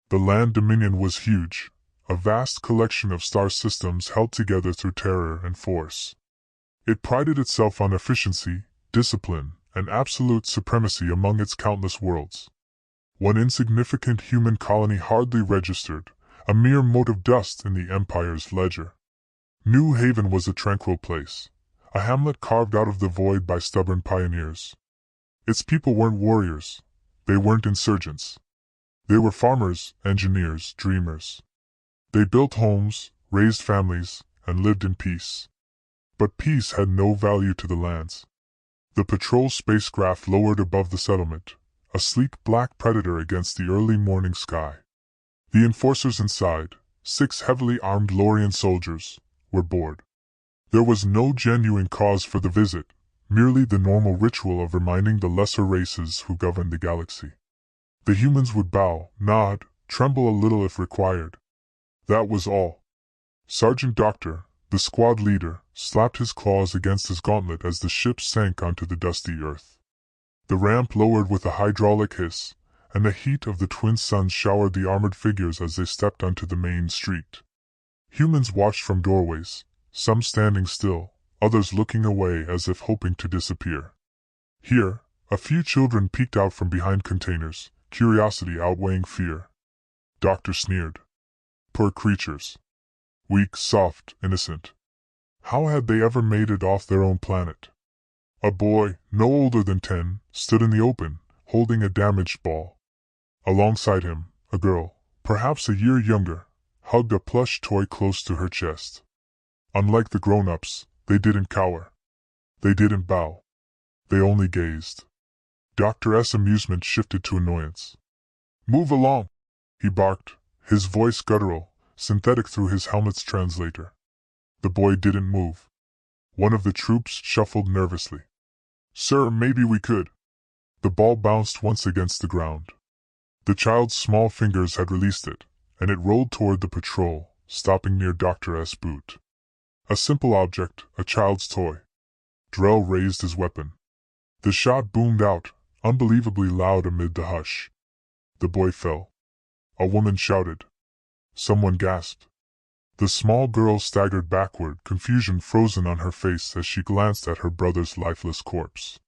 The land dominion was huge, a vast collection of star systems held together through terror and force. It prided itself on efficiency, discipline, and absolute supremacy among its countless worlds. One insignificant human colony hardly registered, a mere mote of dust in the Empire's ledger. New Haven was a tranquil place, a hamlet carved out of the void by stubborn pioneers. Its people weren't warriors, they weren't insurgents. They were farmers, engineers, dreamers. They built homes, raised families, and lived in peace. But peace had no value to the lands. The patrol spacecraft lowered above the settlement, a sleek black predator against the early morning sky. The enforcers inside, 6 heavily armed Lorian soldiers, were bored. There was no genuine cause for the visit, merely the normal ritual of reminding the lesser races who governed the galaxy. The humans would bow, nod, tremble a little if required. That was all. Sergeant Doctor, the squad leader, slapped his claws against his gauntlet as the ship sank onto the dusty earth. The ramp lowered with a hydraulic hiss, and the heat of the twin suns showered the armored figures as they stepped onto the main street. Humans watched from doorways, some standing still, others looking away as if hoping to disappear. Here, a few children peeked out from behind containers, curiosity outweighing fear. Doctor sneered. Poor creatures. Weak, soft, innocent. How had they ever made it off their own planet? A boy, no older than 10, stood in the open, holding a damaged ball. Alongside him, a girl, perhaps a year younger, hugged a plush toy close to her chest. Unlike the grown-ups, they didn't cower. They didn't bow. They only gazed. Dr. S' amusement shifted to annoyance. "Move along," he barked, his voice guttural, synthetic through his helmet's translator. The boy didn't move. One of the troops shuffled nervously. "Sir, maybe we could." The ball bounced once against the ground. The child's small fingers had released it, and it rolled toward the patrol, stopping near Dr. S' boot. A simple object, a child's toy. Drell raised his weapon. The shot boomed out, unbelievably loud amid the hush. The boy fell. A woman shouted. Someone gasped. The small girl staggered backward, confusion frozen on her face as she glanced at her brother's lifeless corpse.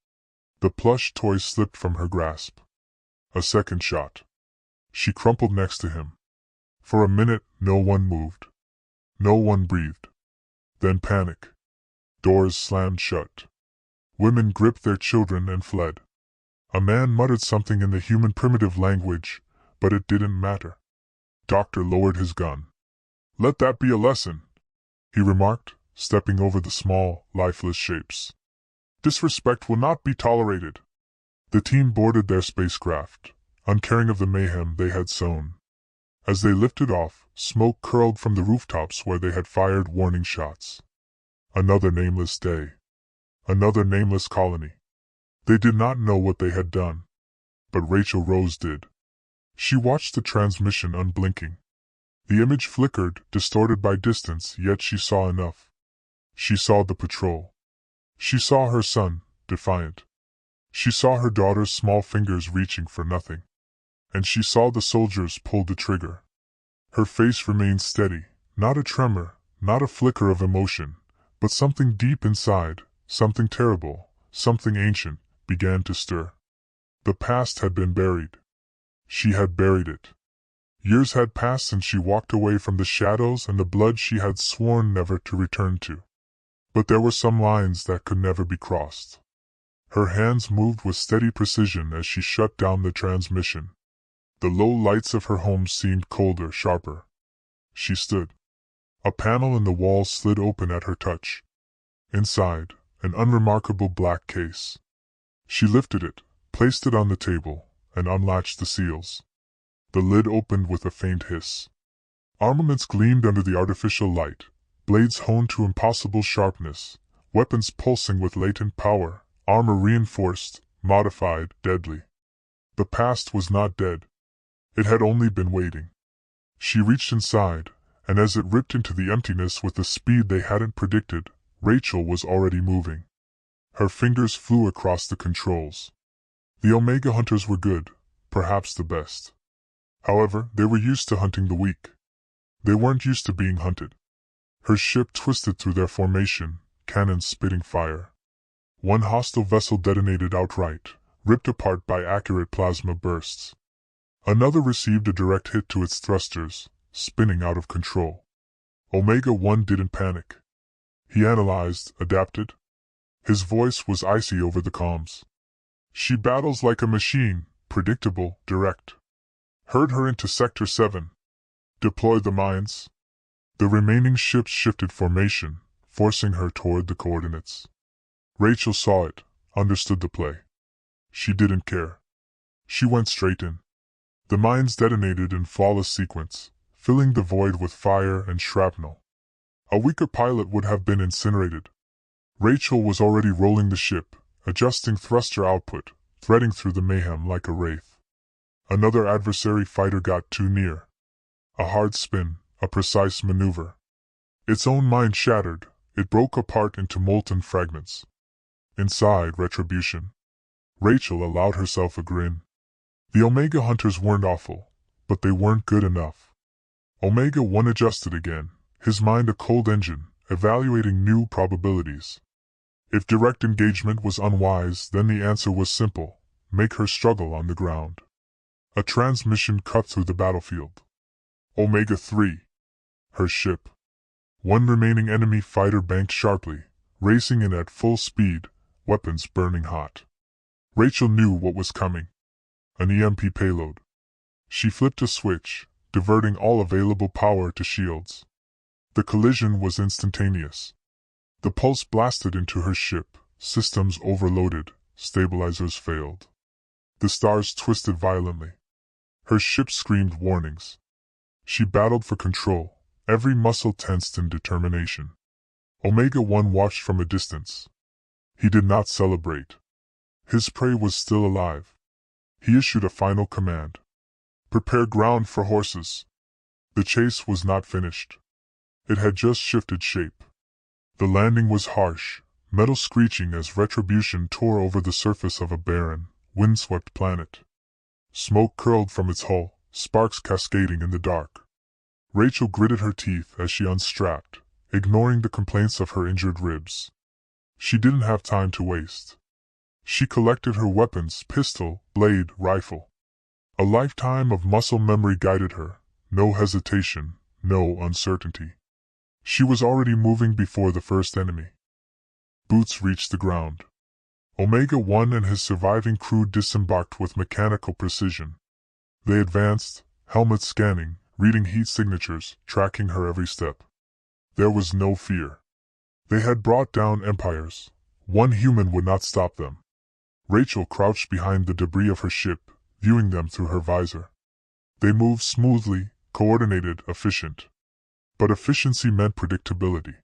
The plush toy slipped from her grasp. A second shot. She crumpled next to him. For a minute, no one moved. No one breathed. Then panic. Doors slammed shut. Women gripped their children and fled. A man muttered something in the human primitive language, but it didn't matter. Doctor lowered his gun. "Let that be a lesson," he remarked, stepping over the small, lifeless shapes. "Disrespect will not be tolerated." The team boarded their spacecraft, uncaring of the mayhem they had sown. As they lifted off, smoke curled from the rooftops where they had fired warning shots. Another nameless day. Another nameless colony. They did not know what they had done. But Rachel Rose did. She watched the transmission unblinking. The image flickered, distorted by distance, yet she saw enough. She saw the patrol. She saw her son, defiant. She saw her daughter's small fingers reaching for nothing. And she saw the soldiers pull the trigger. Her face remained steady, not a tremor, not a flicker of emotion, but something deep inside, something terrible, something ancient, began to stir. The past had been buried. She had buried it. Years had passed since she walked away from the shadows and the blood she had sworn never to return to. But there were some lines that could never be crossed. Her hands moved with steady precision as she shut down the transmission. The low lights of her home seemed colder, sharper. She stood. A panel in the wall slid open at her touch. Inside, an unremarkable black case. She lifted it, placed it on the table, and unlatched the seals. The lid opened with a faint hiss. Armaments gleamed under the artificial light, blades honed to impossible sharpness, weapons pulsing with latent power, armor reinforced, modified, deadly. The past was not dead. It had only been waiting. She reached inside, and as it ripped into the emptiness with a speed they hadn't predicted, Rachel was already moving. Her fingers flew across the controls. The Omega Hunters were good, perhaps the best. However, they were used to hunting the weak. They weren't used to being hunted. Her ship twisted through their formation, cannons spitting fire. One hostile vessel detonated outright, ripped apart by accurate plasma bursts. Another received a direct hit to its thrusters, spinning out of control. Omega-1 didn't panic. He analyzed, adapted. His voice was icy over the comms. She battles like a machine, predictable, direct. Herd her into Sector 7. Deploy the mines. The remaining ships shifted formation, forcing her toward the coordinates. Rachel saw it, understood the play. She didn't care. She went straight in. The mines detonated in flawless sequence, filling the void with fire and shrapnel. A weaker pilot would have been incinerated. Rachel was already rolling the ship, adjusting thruster output, threading through the mayhem like a wraith. Another adversary fighter got too near. A hard spin, a precise maneuver. Its own mind shattered, it broke apart into molten fragments. Inside retribution, Rachel allowed herself a grin. The Omega Hunters weren't awful, but they weren't good enough. Omega-1 adjusted again, his mind a cold engine, evaluating new probabilities. If direct engagement was unwise, then the answer was simple: make her struggle on the ground. A transmission cut through the battlefield. Omega-3. Her ship. One remaining enemy fighter banked sharply, racing in at full speed, weapons burning hot. Rachel knew what was coming. An EMP payload. She flipped a switch, diverting all available power to shields. The collision was instantaneous. The pulse blasted into her ship, systems overloaded, stabilizers failed. The stars twisted violently. Her ship screamed warnings. She battled for control, every muscle tensed in determination. Omega-1 watched from a distance. He did not celebrate. His prey was still alive. He issued a final command. Prepare ground for horses. The chase was not finished. It had just shifted shape. The landing was harsh, metal screeching as retribution tore over the surface of a barren, windswept planet. Smoke curled from its hull, sparks cascading in the dark. Rachel gritted her teeth as she unstrapped, ignoring the complaints of her injured ribs. She didn't have time to waste. She collected her weapons, pistol, blade, rifle. A lifetime of muscle memory guided her, no hesitation, no uncertainty. She was already moving before the first enemy. Boots reached the ground. Omega-1 and his surviving crew disembarked with mechanical precision. They advanced, helmets scanning, reading heat signatures, tracking her every step. There was no fear. They had brought down empires. One human would not stop them. Rachel crouched behind the debris of her ship, viewing them through her visor. They moved smoothly, coordinated, efficient. But efficiency meant predictability.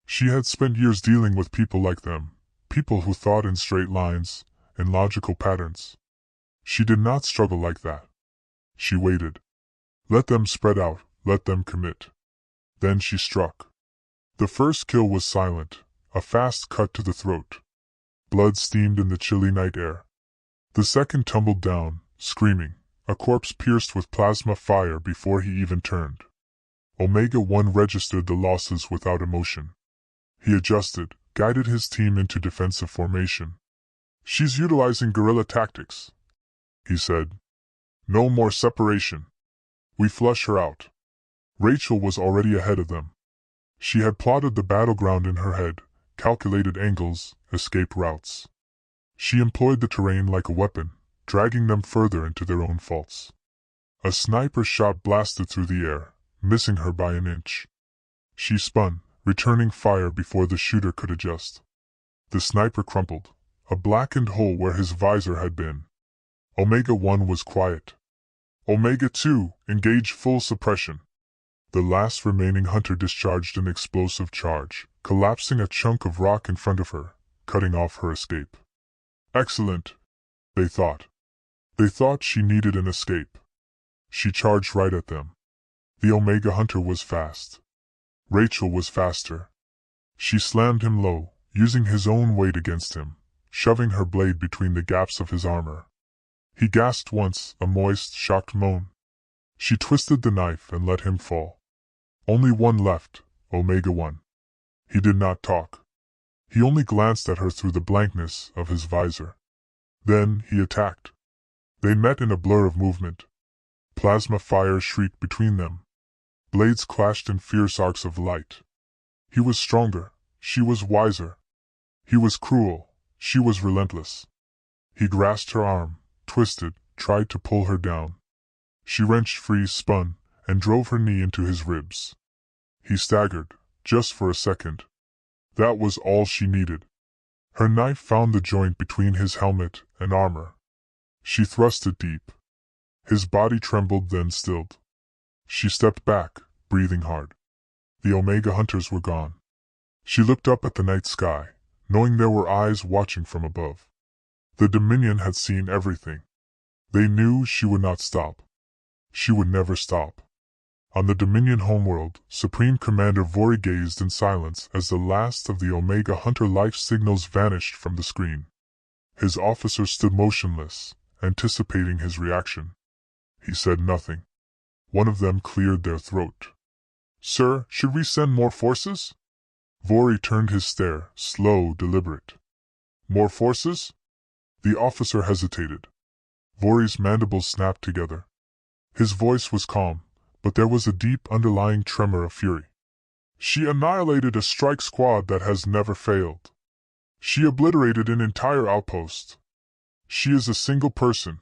She had spent years dealing with people like them, people who thought in straight lines, in logical patterns. She did not struggle like that. She waited. Let them spread out, let them commit. Then she struck. The first kill was silent, a fast cut to the throat. Blood steamed in the chilly night air. The second tumbled down, screaming, a corpse pierced with plasma fire before he even turned. Omega-1 registered the losses without emotion. He adjusted, guided his team into defensive formation. She's utilizing guerrilla tactics, he said. No more separation. We flush her out. Rachel was already ahead of them. She had plotted the battleground in her head, calculated angles, escape routes. She employed the terrain like a weapon, dragging them further into their own faults. A sniper shot blasted through the air, missing her by an inch. She spun, returning fire before the shooter could adjust. The sniper crumpled, a blackened hole where his visor had been. Omega-1 was quiet. Omega-2, engage full suppression. The last remaining hunter discharged an explosive charge, collapsing a chunk of rock in front of her, cutting off her escape. Excellent, they thought. They thought she needed an escape. She charged right at them. The Omega Hunter was fast. Rachel was faster. She slammed him low, using his own weight against him, shoving her blade between the gaps of his armor. He gasped once, a moist, shocked moan. She twisted the knife and let him fall. Only one left, Omega 1. He did not talk. He only glanced at her through the blankness of his visor. Then he attacked. They met in a blur of movement. Plasma fire shrieked between them. Blades clashed in fierce arcs of light. He was stronger, she was wiser. He was cruel, she was relentless. He grasped her arm, twisted, tried to pull her down. She wrenched free, spun, and drove her knee into his ribs. He staggered, just for a second. That was all she needed. Her knife found the joint between his helmet and armor. She thrust it deep. His body trembled, then stilled. She stepped back, breathing hard. The Omega hunters were gone. She looked up at the night sky, knowing there were eyes watching from above. The Dominion had seen everything. They knew she would not stop. She would never stop. On the Dominion homeworld, Supreme Commander Vori gazed in silence as the last of the Omega Hunter life signals vanished from the screen. His officers stood motionless, anticipating his reaction. He said nothing. One of them cleared their throat. "Sir, should we send more forces?" Vori turned his stare, slow, deliberate. "More forces?" The officer hesitated. Vori's mandibles snapped together. His voice was calm, but there was a deep underlying tremor of fury. "She annihilated a strike squad that has never failed. She obliterated an entire outpost. She is a single person,